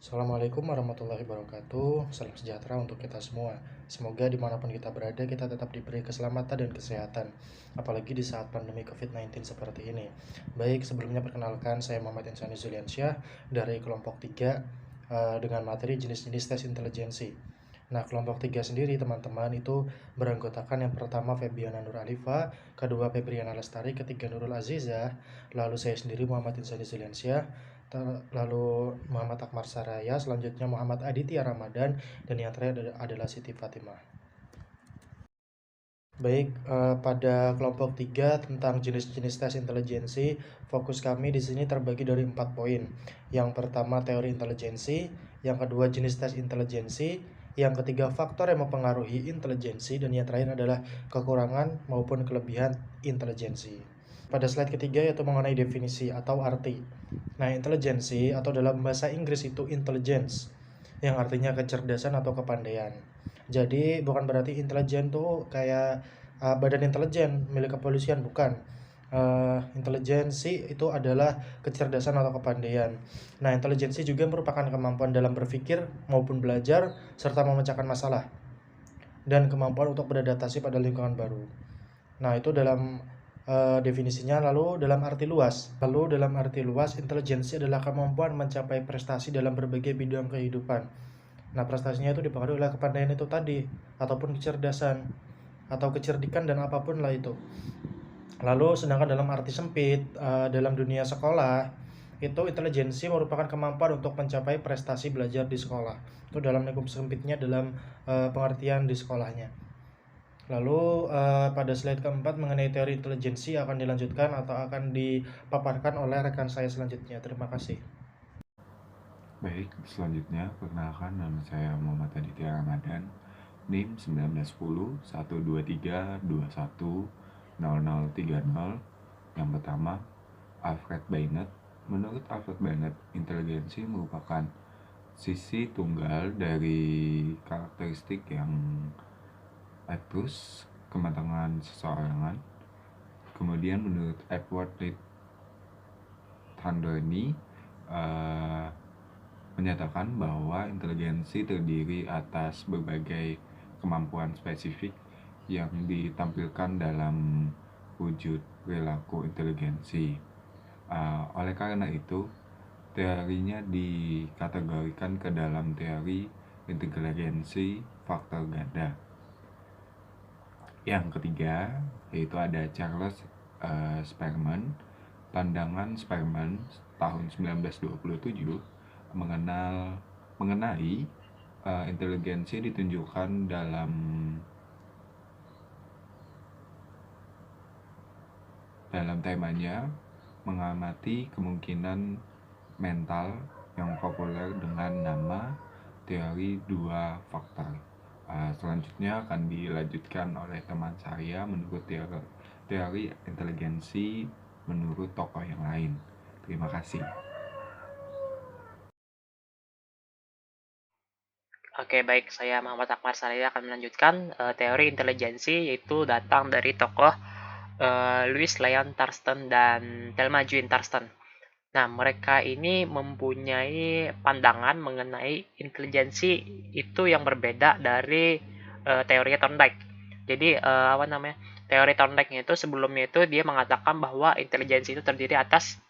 Assalamualaikum warahmatullahi wabarakatuh. Salam sejahtera untuk kita semua. Semoga dimanapun kita berada, kita tetap diberi keselamatan dan kesehatan. Apalagi di saat pandemi COVID-19 seperti ini. Baik, sebelumnya perkenalkan, saya Muhammad Insani Zuliansyah dari kelompok 3 dengan materi jenis-jenis tes intelijensi. Nah, kelompok 3 sendiri teman-teman itu beranggotakan yang pertama Febiana Nur Alifa, kedua Febriana Lestari, ketiga Nurul Azizah, lalu saya sendiri Muhammad Insani Zuliansyah, lalu Muhammad Akmar Saraya, selanjutnya Muhammad Aditya Ramadan, dan yang terakhir adalah Siti Fatimah. Baik, pada kelompok 3 tentang jenis-jenis tes intelijensi, fokus kami di sini terbagi dari 4 poin. Yang pertama teori intelijensi, yang kedua jenis tes intelijensi, yang ketiga faktor yang mempengaruhi intelijensi, dan yang terakhir adalah kekurangan maupun kelebihan intelijensi. Pada slide ketiga yaitu mengenai definisi atau arti. Nah, intelijensi atau dalam bahasa Inggris itu intelligence, yang artinya kecerdasan atau kepandaian. Jadi bukan berarti intelijen tuh kayak badan intelijen milik kepolisian, bukan. Intelijensi itu adalah kecerdasan atau kepandaian. Nah, intelijensi juga merupakan kemampuan dalam berpikir maupun belajar serta memecahkan masalah dan kemampuan untuk beradaptasi pada lingkungan baru. Nah, itu dalam definisinya. Lalu dalam arti luas, intelijensi adalah kemampuan mencapai prestasi dalam berbagai bidang kehidupan. Nah, prestasinya itu dipengaruhi oleh kepandaian itu tadi, ataupun kecerdasan, atau kecerdikan, dan apapun lah itu. Lalu, sedangkan dalam arti sempit, dalam dunia sekolah, itu intelijensi merupakan kemampuan untuk mencapai prestasi belajar di sekolah. Itu dalam lingkup sempitnya, dalam pengertian di sekolahnya. Lalu pada slide keempat mengenai teori intelijensi akan dilanjutkan atau akan dipaparkan oleh rekan saya selanjutnya. Terima kasih. Baik, selanjutnya perkenalkan nama saya Muhammad Aditya Ramadan, NIM 1910 123 21 0030. Yang pertama, Alfred Binet. Menurut Alfred Binet, inteligensi merupakan sisi tunggal dari karakteristik yang etus kematangan seseorang. Kemudian menurut Edward Reed Thorndoni, menyatakan bahwa inteligensi terdiri atas berbagai kemampuan spesifik yang ditampilkan dalam wujud perilaku inteligensi. Oleh karena itu, teorinya dikategorikan ke dalam teori inteligensi faktor ganda. Yang ketiga, yaitu ada Charles Spearman. Pandangan Spearman tahun 1927 mengenai inteligensi ditunjukkan dalam temanya mengamati kemungkinan mental yang populer dengan nama teori dua faktor. Selanjutnya akan dilanjutkan oleh teman saya menurut teori inteligensi menurut tokoh yang lain. Terima kasih. Oke, baik. Saya Muhammad Akmar Saraya akan melanjutkan teori intelijensi, yaitu datang dari tokoh Louis Lyon Thurston dan Thelma Jane Thurston. Nah, mereka ini mempunyai pandangan mengenai intelijensi itu yang berbeda dari teori Thorndike. Jadi, teori Thorndike itu sebelumnya itu dia mengatakan bahwa intelijensi itu terdiri atas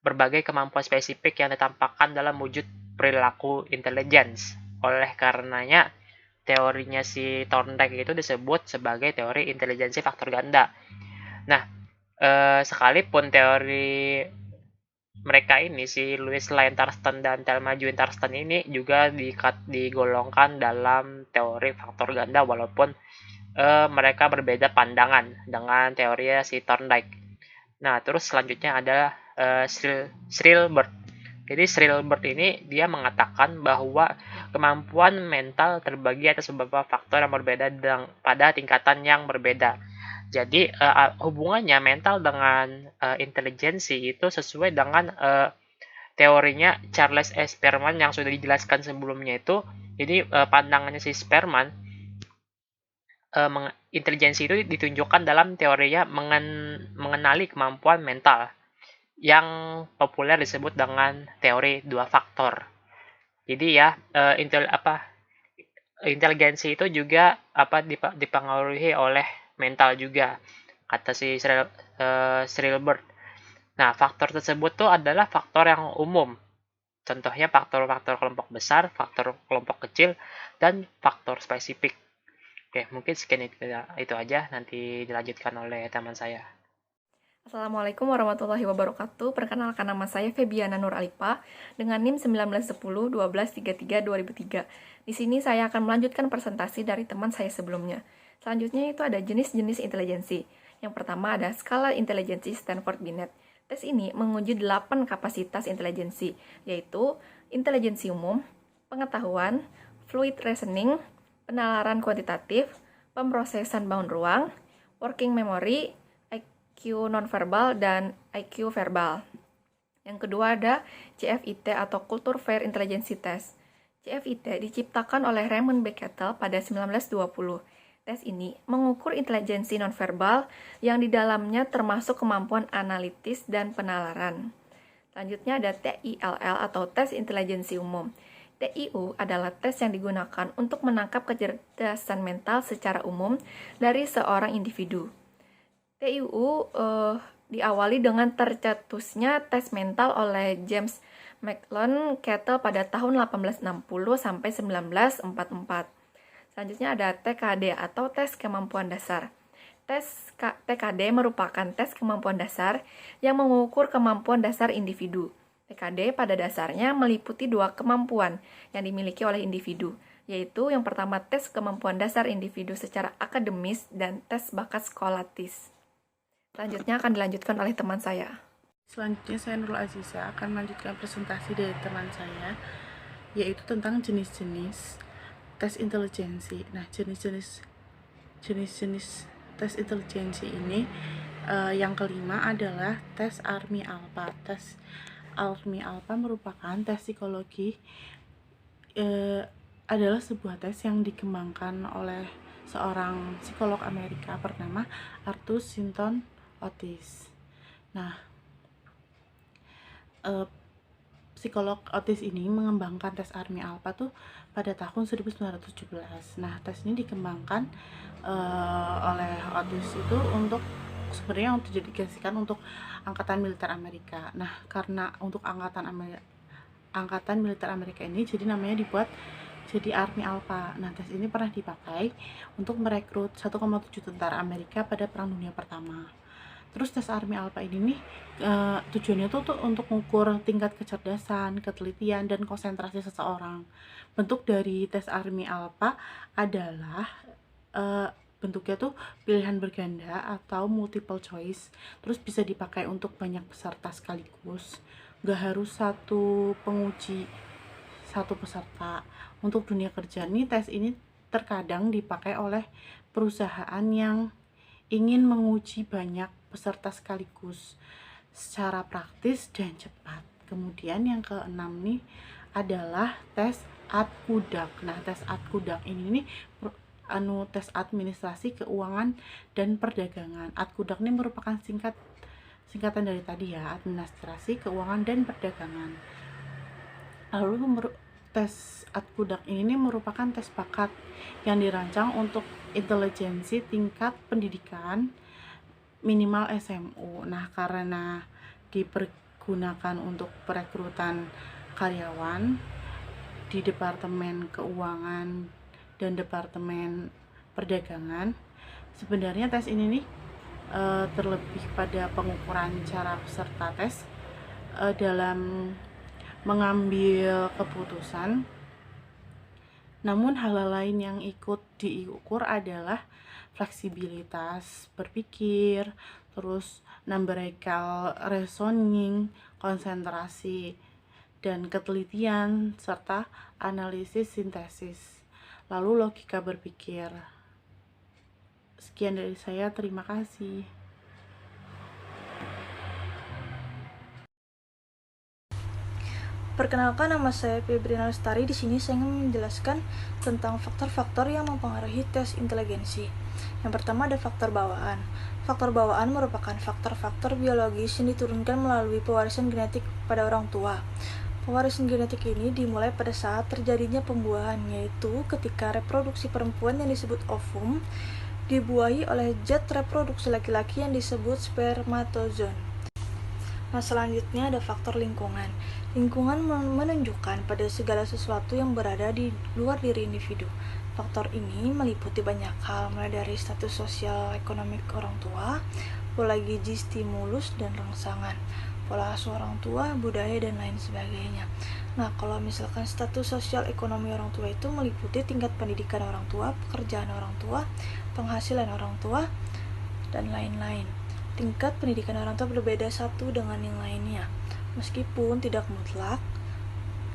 berbagai kemampuan spesifik yang ditampakkan dalam wujud perilaku intelligence. Oleh karenanya, teorinya si Thorndike itu disebut sebagai teori intelijensi faktor ganda. Nah, sekalipun teori mereka ini, si Louis Lyon Thurston dan Thelma Jane Thurston ini juga digolongkan dalam teori faktor ganda, walaupun mereka berbeda pandangan dengan teori si Thorndike. Nah, terus selanjutnya adalah Shrilbert. Jadi Shrilbert ini dia mengatakan bahwa kemampuan mental terbagi atas beberapa faktor yang berbeda pada tingkatan yang berbeda. Jadi hubungannya mental dengan intelijensi itu sesuai dengan teorinya Charles S. Spearman yang sudah dijelaskan sebelumnya itu. Jadi pandangannya si Spearman, intelijensi itu ditunjukkan dalam teorinya mengenali kemampuan mental yang populer disebut dengan teori dua faktor. Jadi ya, inteligensi itu juga dipengaruhi oleh mental juga, kata si Shrilbert. Nah, faktor tersebut tuh adalah faktor yang umum. Contohnya faktor-faktor kelompok besar, faktor kelompok kecil, dan faktor spesifik. Oke, mungkin sekian itu aja, nanti dilanjutkan oleh teman saya. Assalamualaikum warahmatullahi wabarakatuh. Perkenalkan, nama saya Febiana Nur Alipa dengan NIM 1910-1233-2003. Di sini saya akan melanjutkan presentasi dari teman saya sebelumnya. Selanjutnya itu ada jenis-jenis intelijensi. Yang pertama ada skala intelijensi Stanford-Binet. Tes ini menguji 8 kapasitas intelijensi, yaitu intelijensi umum, pengetahuan, fluid reasoning, penalaran kuantitatif, pemrosesan bound ruang, working memory, IQ nonverbal, dan IQ verbal. Yang kedua ada CFIT atau Culture Fair Intelligence Test. CFIT diciptakan oleh Raymond Becquerel pada 1920. Tes ini mengukur intelijensi nonverbal yang di dalamnya termasuk kemampuan analitis dan penalaran. Selanjutnya ada TILL atau Tes Intelijensi Umum. TIU adalah tes yang digunakan untuk menangkap kecerdasan mental secara umum dari seorang individu. TIU diawali dengan tercetusnya tes mental oleh James McLean Kettle pada tahun 1860 sampai 1944. Selanjutnya ada TKD atau tes kemampuan dasar. Tes TKD merupakan tes kemampuan dasar yang mengukur kemampuan dasar individu. TKD pada dasarnya meliputi 2 kemampuan yang dimiliki oleh individu, yaitu yang pertama tes kemampuan dasar individu secara akademis dan tes bakat skolatis. Selanjutnya akan dilanjutkan oleh teman saya. Selanjutnya saya Nurul Aziza akan melanjutkan presentasi dari teman saya, yaitu tentang jenis-jenis tes intelijensi. Nah, jenis-jenis tes intelijensi ini yang kelima adalah tes Army-Alpha. Tes Army-Alpha merupakan tes psikologi, adalah sebuah tes yang dikembangkan oleh seorang psikolog Amerika bernama Arthur Sinton Otis. Nah, psikolog Otis ini mengembangkan tes Army-Alpha tuh pada tahun 1917. Nah, tes ini dikembangkan oleh Otis itu untuk sebenarnya untuk didedikasikan untuk angkatan militer Amerika. Nah, karena untuk angkatan militer Amerika ini jadi namanya dibuat jadi Army-Alpha. Nah, tes ini pernah dipakai untuk merekrut 1,7 tentara Amerika pada Perang Dunia Pertama. Terus tes Army-Alpha ini nih tujuannya tuh untuk mengukur tingkat kecerdasan, ketelitian, dan konsentrasi seseorang. Bentuk dari tes Army-Alpha adalah bentuknya tuh pilihan berganda atau multiple choice. Terus bisa dipakai untuk banyak peserta sekaligus. Gak harus satu penguji, satu peserta. Untuk dunia kerja nih, tes ini terkadang dipakai oleh perusahaan yang ingin menguji banyak peserta sekaligus secara praktis dan cepat. Kemudian yang keenam nih adalah tes ADKUDAK. Nah, tes ADKUDAK ini nih tes administrasi keuangan dan perdagangan. ADKUDAK ini merupakan singkatan dari tadi ya, administrasi keuangan dan perdagangan. Lalu tes ADKUDAK ini merupakan tes bakat yang dirancang untuk intelijensi tingkat pendidikan minimal SMU. Nah, karena dipergunakan untuk perekrutan karyawan di Departemen Keuangan dan Departemen Perdagangan, sebenarnya tes ini nih terlebih pada pengukuran cara peserta tes dalam mengambil keputusan. Namun hal lain yang ikut diukur adalah fleksibilitas berpikir, terus numerical reasoning, konsentrasi, dan ketelitian, serta analisis sintesis, lalu logika berpikir. Sekian dari saya, terima kasih. Perkenalkan, nama saya Febriana Lestari. Di sini saya ingin menjelaskan tentang faktor-faktor yang mempengaruhi tes inteligensi. Yang pertama ada faktor bawaan. Faktor bawaan merupakan faktor-faktor biologis yang diturunkan melalui pewarisan genetik pada orang tua. Pewarisan genetik ini dimulai pada saat terjadinya pembuahan, yaitu ketika reproduksi perempuan yang disebut ovum dibuahi oleh zat reproduksi laki-laki yang disebut spermatozoon. Nah, selanjutnya ada faktor lingkungan. Lingkungan menunjukkan pada segala sesuatu yang berada di luar diri individu. Faktor ini meliputi banyak hal, mulai dari status sosial ekonomi orang tua, pola gizi, stimulus, dan rangsangan, pola asuh orang tua, budaya, dan lain sebagainya. Nah, kalau misalkan status sosial ekonomi orang tua itu meliputi tingkat pendidikan orang tua, pekerjaan orang tua, penghasilan orang tua, dan lain-lain. Tingkat pendidikan orang tua berbeda satu dengan yang lainnya. Meskipun tidak mutlak,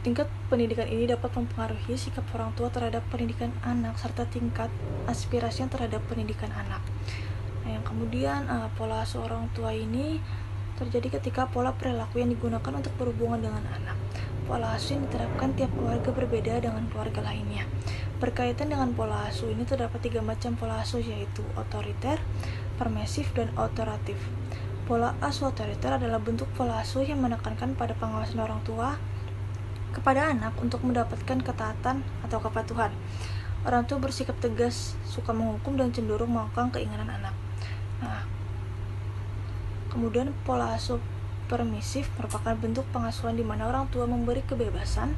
tingkat pendidikan ini dapat mempengaruhi sikap orang tua terhadap pendidikan anak serta tingkat aspirasinya terhadap pendidikan anak. Nah, yang kemudian pola asuh orang tua ini terjadi ketika pola perilaku yang digunakan untuk berhubungan dengan anak. Pola asuh yang diterapkan tiap keluarga berbeda dengan keluarga lainnya. Berkaitan dengan pola asuh ini terdapat 3 macam pola asuh, yaitu otoriter, permisif, dan otoratif. Pola asuh otoriter adalah bentuk pola asuh yang menekankan pada pengawasan orang tua kepada anak untuk mendapatkan ketaatan atau kepatuhan. Orang tua bersikap tegas, suka menghukum, dan cenderung mengekang keinginan anak. Nah, kemudian pola asuh permisif merupakan bentuk pengasuhan di mana orang tua memberi kebebasan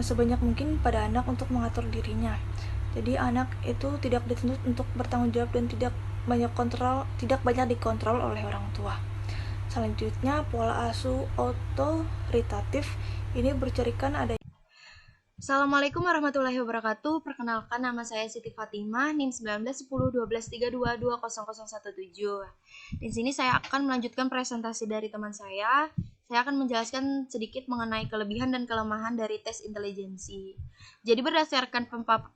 sebanyak mungkin pada anak untuk mengatur dirinya. Jadi anak itu tidak dituntut untuk bertanggung jawab dan tidak banyak dikontrol oleh orang tua. Selanjutnya, pola asuh otoritatif ini bercirikan ada. Assalamualaikum warahmatullahi wabarakatuh. Perkenalkan, nama saya Siti Fatimah, NIM 191012322017. Di sini saya akan melanjutkan presentasi dari teman saya. Saya akan menjelaskan sedikit mengenai kelebihan dan kelemahan dari tes intelijensi. Jadi berdasarkan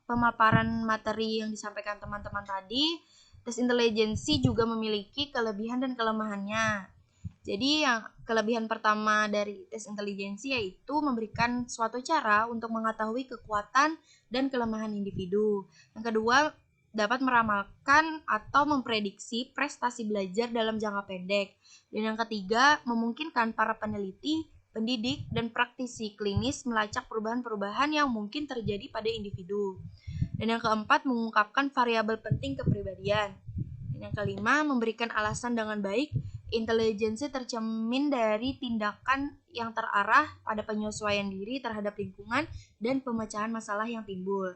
pemaparan materi yang disampaikan teman-teman tadi, tes intelijensi juga memiliki kelebihan dan kelemahannya. Jadi yang kelebihan pertama dari tes intelijensi yaitu memberikan suatu cara untuk mengetahui kekuatan dan kelemahan individu. Yang kedua, dapat meramalkan atau memprediksi prestasi belajar dalam jangka pendek. Dan yang ketiga, memungkinkan para peneliti, pendidik, dan praktisi klinis melacak perubahan-perubahan yang mungkin terjadi pada individu. Dan yang keempat, mengungkapkan variabel penting kepribadian. Dan yang kelima, memberikan alasan dengan baik. Intelijensi tercermin dari tindakan yang terarah pada penyesuaian diri terhadap lingkungan dan pemecahan masalah yang timbul.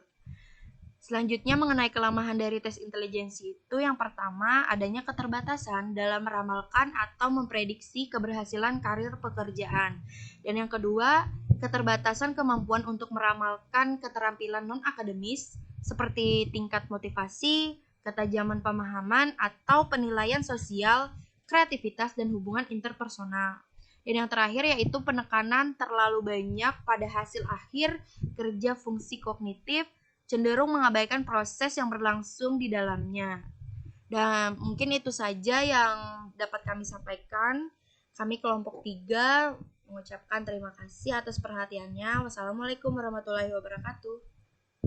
Selanjutnya, mengenai kelemahan dari tes intelijensi itu, yang pertama, adanya keterbatasan dalam meramalkan atau memprediksi keberhasilan karir pekerjaan. Dan yang kedua, keterbatasan kemampuan untuk meramalkan keterampilan non-akademis seperti tingkat motivasi, ketajaman pemahaman, atau penilaian sosial, kreativitas, dan hubungan interpersonal. Dan yang terakhir yaitu penekanan terlalu banyak pada hasil akhir kerja fungsi kognitif, cenderung mengabaikan proses yang berlangsung di dalamnya. Dan mungkin itu saja yang dapat kami sampaikan. Kami kelompok 3 mengucapkan terima kasih atas perhatiannya. Wassalamualaikum warahmatullahi wabarakatuh.